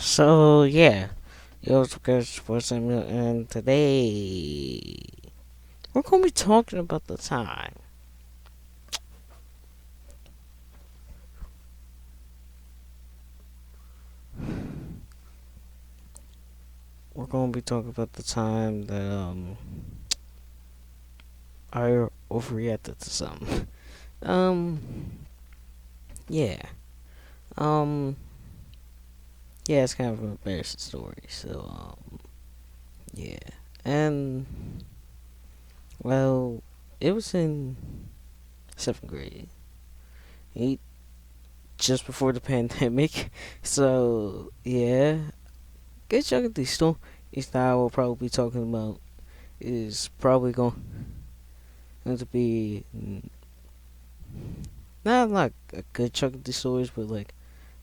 So yeah, it was because for Samuel, and today we're gonna be talking about the time. We're gonna be talking about the time that I overreacted to something. Um, yeah. Um, yeah, it's kind of an embarrassing story. So yeah, and well, it was in seventh grade. Eight, just before the pandemic. So yeah, good chunk of these stories that I will probably be talking about is probably going to be not like a good chunk of these stories, but like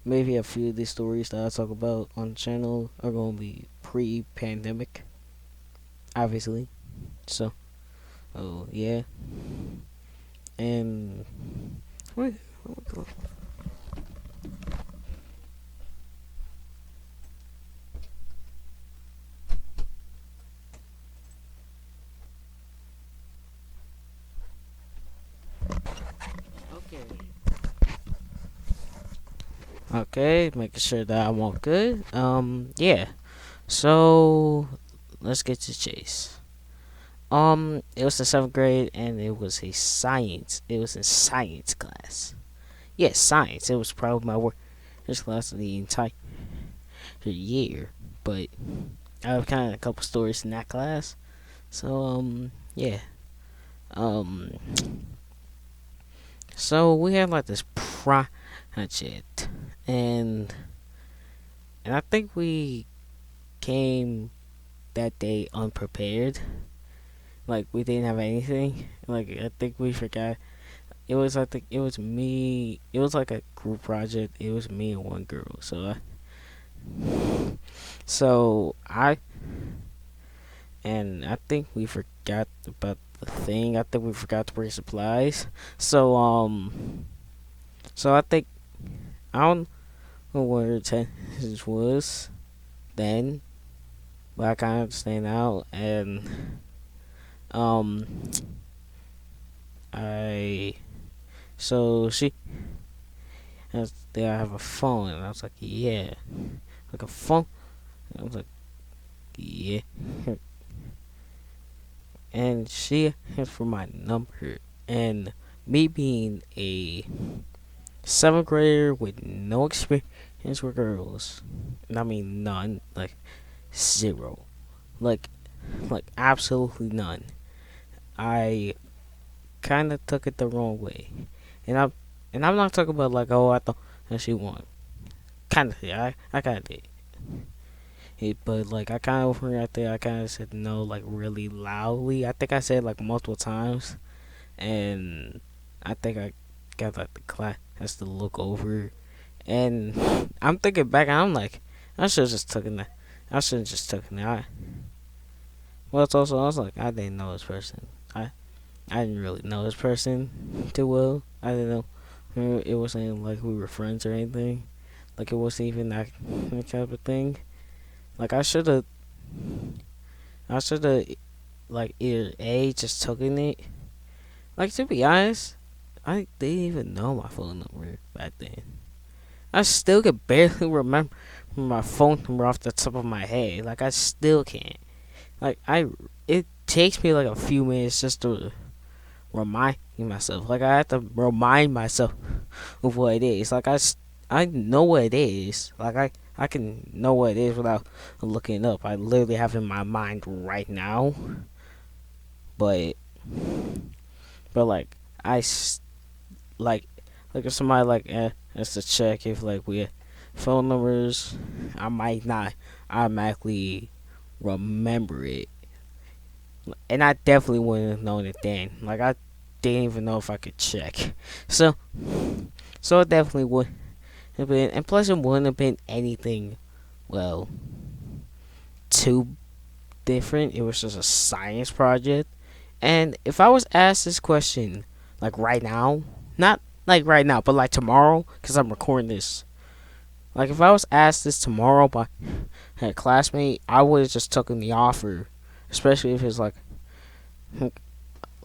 maybe a few of these stories that I talk about on the channel are going to be pre-pandemic, obviously. So, oh yeah, and wait, okay, okay, making sure that I'm all good. Yeah. So let's get to chase. It was the seventh grade, and it was a science. It was a science class. Yes, science. It was probably my worst class of the entire year. But I have kind of a couple stories in that class. So yeah. Um, so we had like this project, and I think we came that day unprepared. Like we didn't have anything. Like I think we forgot. It was, I think it was me. It was like a group project. It was me and one girl. So I and I think we forgot about the thing. I think we forgot to bring supplies. So so I think I don't know what her intentions was then, but I kind of understand now. And um I so she asked, "Did I have a phone?" And I was like, "Yeah." Like a phone. And I was like, "Yeah." And she asked for my number, and me being a seventh grader with no experience with girls, and I mean none, like zero, like absolutely none. I kind of took it the wrong way, and I'm not talking about like, oh, I thought that she won. Kind of, yeah, I kind of did. But like I kind of right there, I kind of said no, like really loudly. I think I said like multiple times, and I think I got like the class to look over, and I'm thinking back, and I'm like, I should have just taken that. I should have just taken that. Well, it's also I was like, I didn't know this person. I didn't really know this person too well. I didn't know it wasn't like we were friends or anything. Like it wasn't even that type of thing. Like I should have like either A just taken it. Like to be honest, I didn't even know my phone number back then. I still can barely remember my phone number off the top of my head. Like I still can't. Like it takes me like a few minutes just to remind myself. Like I have to remind myself of what it is. Like I know what it is. Like I can know what it is without looking it up. I literally have it in my mind right now. But like I like if somebody like has to check if like we have phone numbers, I might not automatically remember it, and I definitely wouldn't have known it then. Like I didn't even know if I could check. So it definitely would have been, and plus it wouldn't have been anything well too different. It was just a science project, and if I was asked this question like right now, not like right now, but like tomorrow, because I'm recording this Like if I was asked this tomorrow by a classmate, I would have just taken the offer, especially if it's like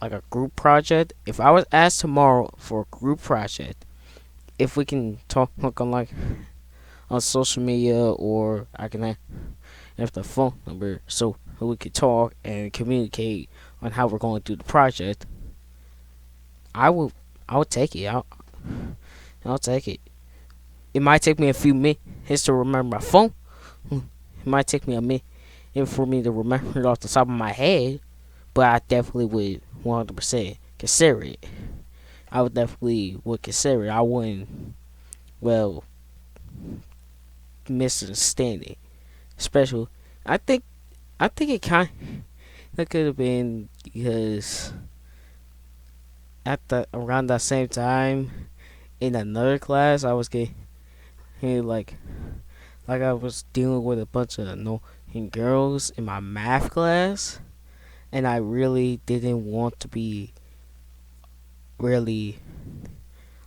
a group project. If I was asked tomorrow for a group project, if we can talk on on social media, or I can have the phone number so we could talk and communicate on how we're going to do the project, I will I would take it. I'll take it. It might take me a few minutes to remember my phone. It might take me a minute for me to remember it off the top of my head, but I definitely would 100% consider it. I would definitely would consider it. I wouldn't, well, misunderstand it. Especially, I think it kind of could have been because at the around that same time in another class I was getting like I was dealing with a bunch of annoying girls in my math class, and I really didn't want to be really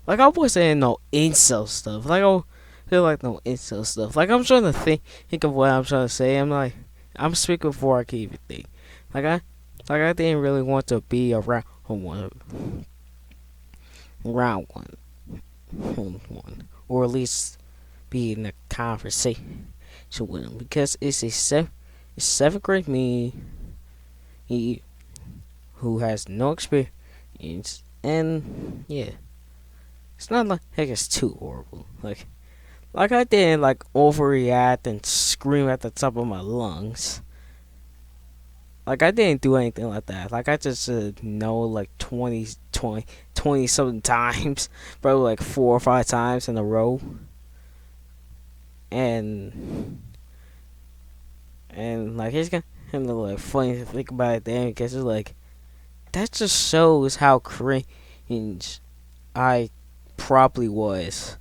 like I wasn't in no incel stuff. Like I feel like no incel stuff. Like I'm trying to think of what I'm trying to say. I'm speaking before I can even think. Like I didn't really want to be around one, or at least be in a conversation with him, because it's seventh grade me, he who has no experience, and yeah, it's not like it's too horrible. Like I didn't like overreact and scream at the top of my lungs. Like I didn't do anything like that. Like I just know like 20 something times, probably like 4 or 5 times in a row, and like it's kind of like funny to think about it then, because it's like that just shows how cringe I probably was.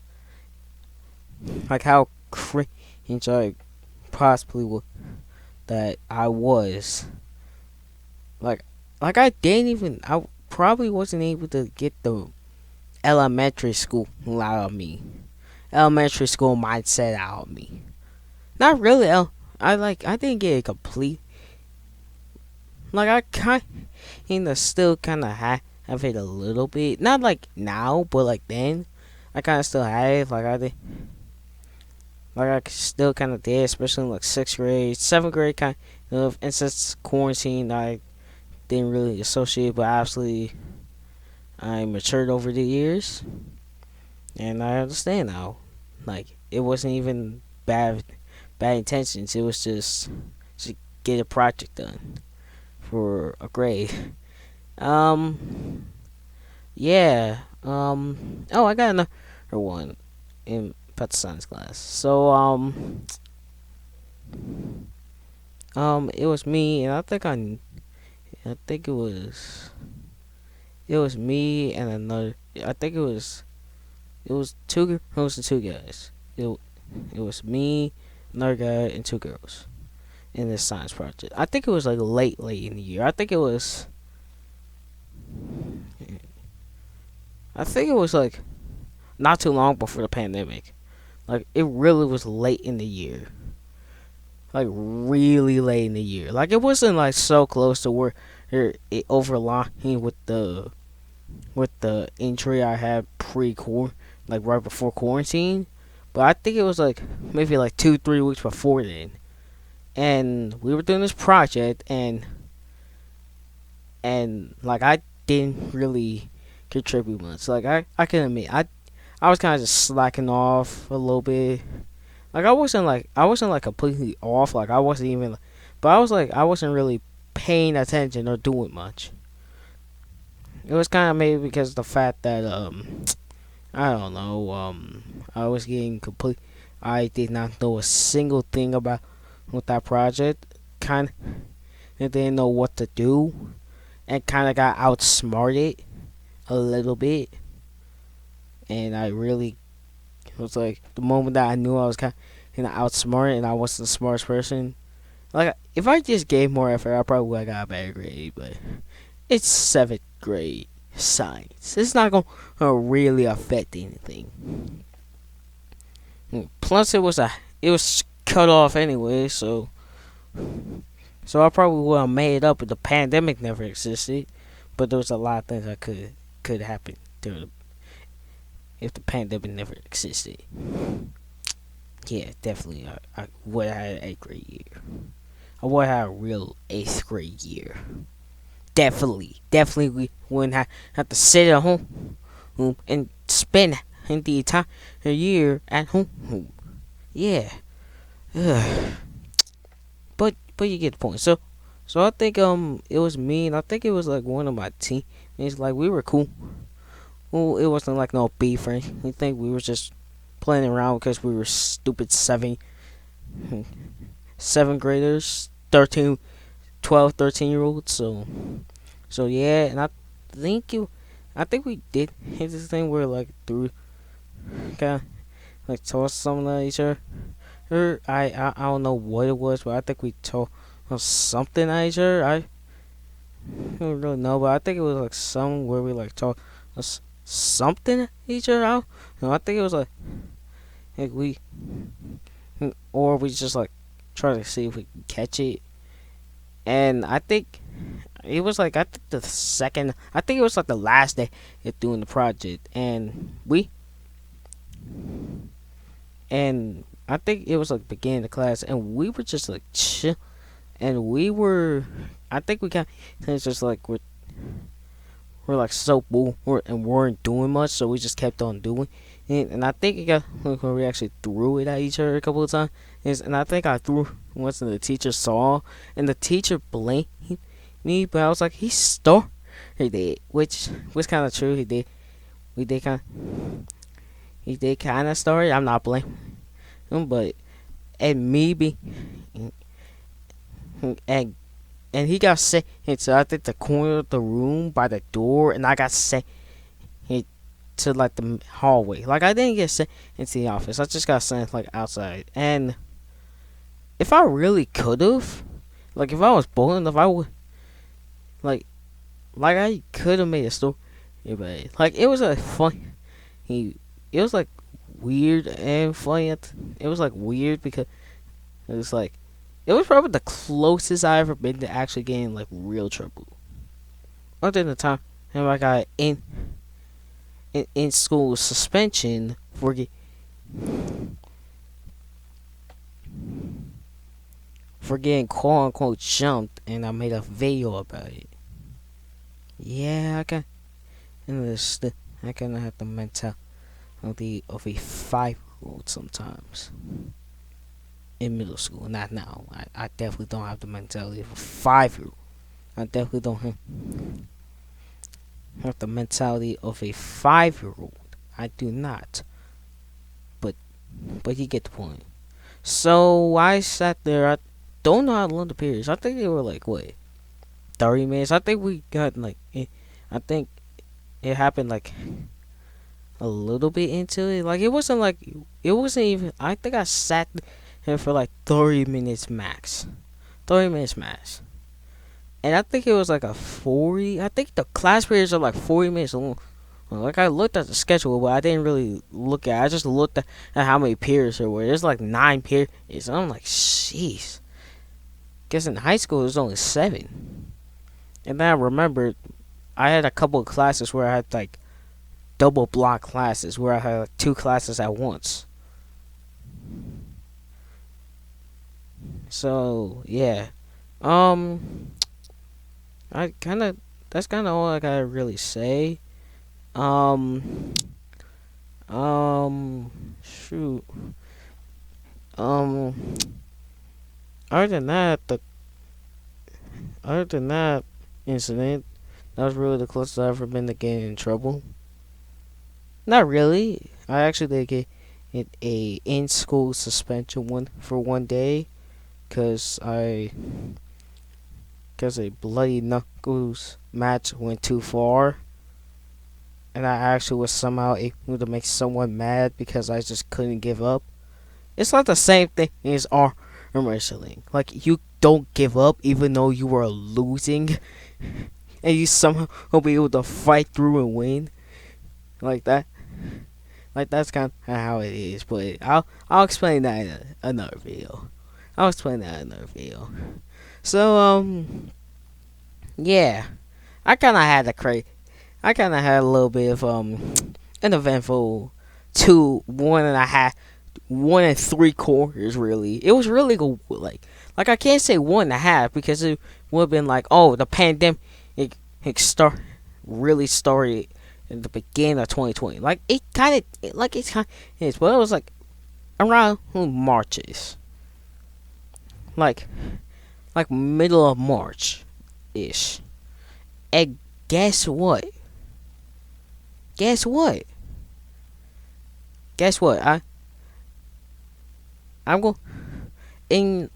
Like how cringe I possibly was that I was. Like I didn't even. I probably wasn't able to get the elementary school out of me. Elementary school mindset out of me. Not really. I didn't get it complete. Like I kind of still kind of have it a little bit. Not like now, but like then. I kind of still have it. Like I did. Like I still kind of did, especially in like 6th grade, 7th grade kind of. And since quarantine, I didn't really associate, but obviously I matured over the years, and I understand now. Like it wasn't even bad intentions. It was just to get a project done for a grade. Um, yeah. Oh, I got another one in pet science class. So it was me, and I think it was me and another. I think it was two girls and two guys. It was me, another guy, and two girls in this science project. I think it was like late in the year. I think it was like not too long before the pandemic. Like it really was late in the year. Like really late in the year. Like it wasn't like so close to where it overlapping with the injury I had like right before quarantine. But I think it was like maybe like 2-3 weeks before then. And we were doing this project, and like I didn't really contribute much. Like I can admit I was kind of just slacking off a little bit. Like I wasn't like completely off. Like I wasn't even, but I wasn't really paying attention or doing much. It was kind of maybe because of the fact that I don't know, I was getting complete. I did not know a single thing about with that project. Kind of didn't know what to do, and kind of got outsmarted a little bit. And I really was like the moment that I knew I was kind of outsmarted and I wasn't the smartest person. Like if I just gave more effort, I probably would have got a better grade. But it's 7th grade science. It's not gonna really affect anything. Plus, it was cut off anyway, so I probably would have made it up if the pandemic never existed. But there was a lot of things that could happen if the pandemic never existed. Yeah, definitely. I would have had an eighth grade year. I would have had a real eighth grade year. Definitely, we wouldn't have to sit at home and spend the entire year at home. Yeah, ugh. but you get the point. So I think it was me, and I think it was like one of my team. It's like we were cool. Well, it wasn't like no beef or anything. I think we were just playing around because we were stupid seven graders, 13, 12, 13 year olds. So yeah, and think you, I think we did hit this thing where like through kind of like tossed something at each other. I don't know what it was, but I think we tossed something at each other. I don't really know, but I think it was like some where we like tossed something at each other. I don't know. I think it was like we or we just like try to see if we can catch it. And I think it was like I think it was like the last day of doing the project, and I think it was like beginning of class, and we were just like chill, and I think we got it's just like we're like so bored and weren't doing much, so we just kept on doing it. And I think it got like, when we actually threw it at each other a couple of times, and I think I threw once, and the teacher saw, and the teacher blamed me, but I was like, he started it, which was kind of true. We did kind, he did kind of start it. I'm not blaming him, but and me be and he got sent into I think the corner of the room by the door, and I got sent to like the hallway. Like I didn't get sent into the office. I just got sent like outside. And if I really could have, like if I was bold enough, I would like I could have made a story. But like it was like funny. It was like weird and funny. It was like weird because it was like it was probably the closest I ever been to actually getting like real trouble. Other than the time and I got in school suspension for getting quote unquote jumped, and I made a video about it. Yeah, I kind of have the mentality of a 5-year old sometimes in middle school. Not now. I definitely don't have the mentality of a 5-year old. I definitely don't have the mentality of a 5-year old. I do not. But you get the point. So I sat there. I don't know how long the periods. I think they were like what 30 minutes. I think we got like I think it happened like a little bit into it. Like it wasn't even. I think I sat there for like 30 minutes max. 30 minutes max. And I think it was like a 40. I think the class periods are like 40 minutes long. Like I looked at the schedule, but I didn't really look at. I just looked at how many periods there were. There's like 9 periods, and I'm like, jeez. Guess in high school it was only 7. And then I remembered I had a couple of classes where I had like double block classes where I had like 2 classes at once. So yeah, um, I kind of that's kind of all I gotta really say. Um, shoot. Um, other than that, the other than that incident, that was really the closest I've ever been to getting in trouble. Not really. I actually did get a in school suspension for one day because a bloody knuckles match went too far, and I actually was somehow able to make someone mad because I just couldn't give up. It's not the same thing as arm wrestling. Like you don't give up even though you are losing, and you somehow will be able to fight through and win like that. Like that's kind of how it is. But I'll explain that in another video. I'll explain that in another video. So yeah, I kind of had a I kind of had a little bit of an eventful 1.5, 1 3/4 really. It was really good. Like I can't say 1.5 because it would have been like, oh, the pandemic really started in the beginning of 2020. Like it kind of is, but it was like around Marches, like middle of March ish. And guess what? Guess what? Guess what? I'm going in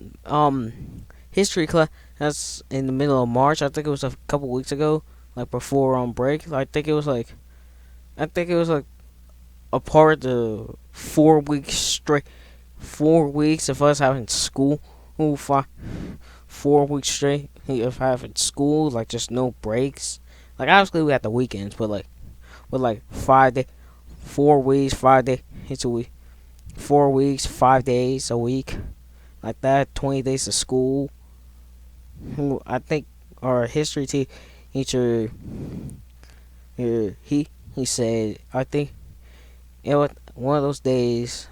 history class. That's in the middle of March. I think it was a couple weeks ago, like before break. I think it was like a part of the 4 weeks straight. 4 weeks of us having school. 4 weeks straight of having school, like just no breaks. Like obviously we had the weekends, but with like 5 day, 4 weeks, 5 day, it's a week. 4 weeks, 5 days a week, like that. 20 days of school. I think our history teacher, he said, I think it was one of those days.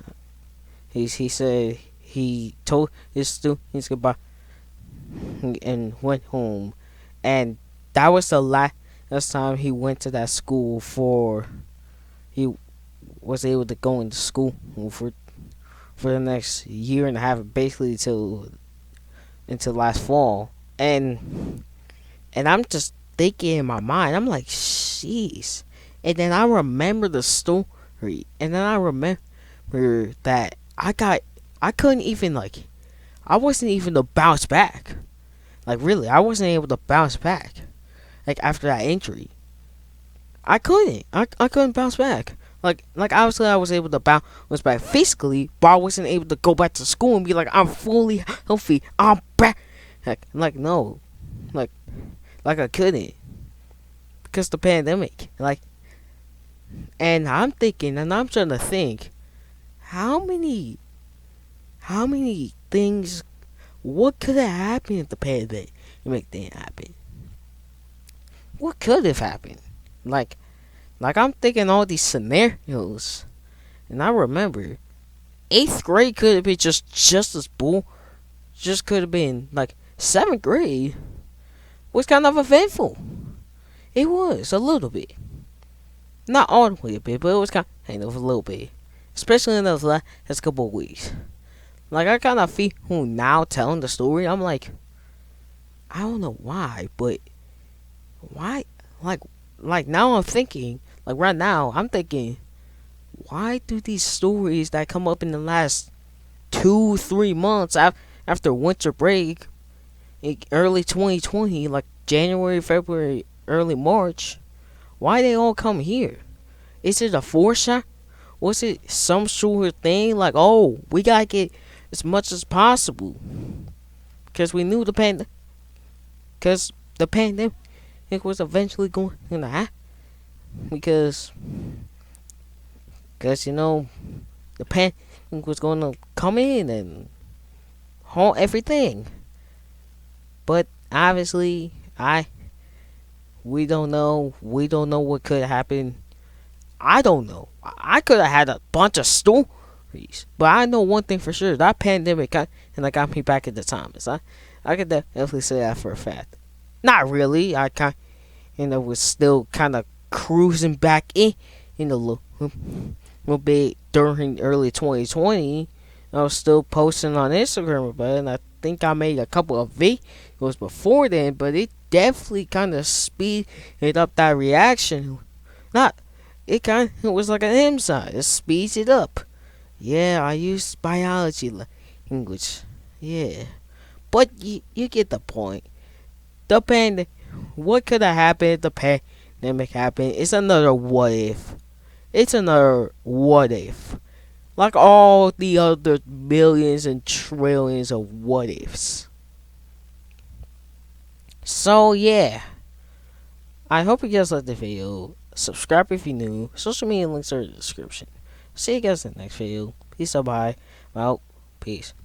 He said he told his students goodbye and went home, and that was the last time he went to that school for he was able to go into school for the next year and a half, basically until last fall. And I'm just thinking in my mind, I'm like, jeez. And then I remember the story, and then I remember that I couldn't even I wasn't even to bounce back. Like really, I wasn't able to bounce back. Like after that injury, I couldn't. I couldn't bounce back. Like obviously I was able to bounce back physically, but I wasn't able to go back to school and be like, I'm fully healthy. I'm back. Like no, like I couldn't because the pandemic. And I'm thinking, and I'm trying to think, how many things, what could have happened if the pandemic didn't happen? What could have happened? Like I'm thinking all these scenarios, and I remember 8th grade could have been just as bull. Just could have been like 7th grade was kind of eventful. It was a little bit, not all the way a bit, but it was kind of a little bit, especially in those last couple of weeks. Like I kind of feel now telling the story. I'm like, I don't know why, but why? Like now I'm thinking. Like right now I'm thinking, why do these stories that come up in the last 2-3 months after winter break, in early 2020, like January, February, early March, why they all come here? Is it a foreshadow? Was it some sort of thing like, oh, we gotta get as much as possible because we knew because the pandemic was eventually going to happen, because you know the pandemic was going to come in and halt everything. But obviously we don't know what could happen. I don't know. I could have had a bunch of stories, but I know one thing for sure: that pandemic got me back at the Thomas. I could definitely say that for a fact. Not really. I was still kind of cruising back in a little bit during early 2020. I was still posting on Instagram about it, and I think I made a couple of videos before then, but it definitely kind of speeded up that reaction. It was like an M sign. It speeds it up. Yeah, I use biology language. Yeah. But you get the point. The pandemic. What could have happened if the pandemic happened? It's another what if. It's another what if. Like all the other billions and trillions of what ifs. So yeah. I hope you guys liked the video. Subscribe if you're new. Social media links are in the description. See you guys in the next video. Peace out, bye. Well, peace.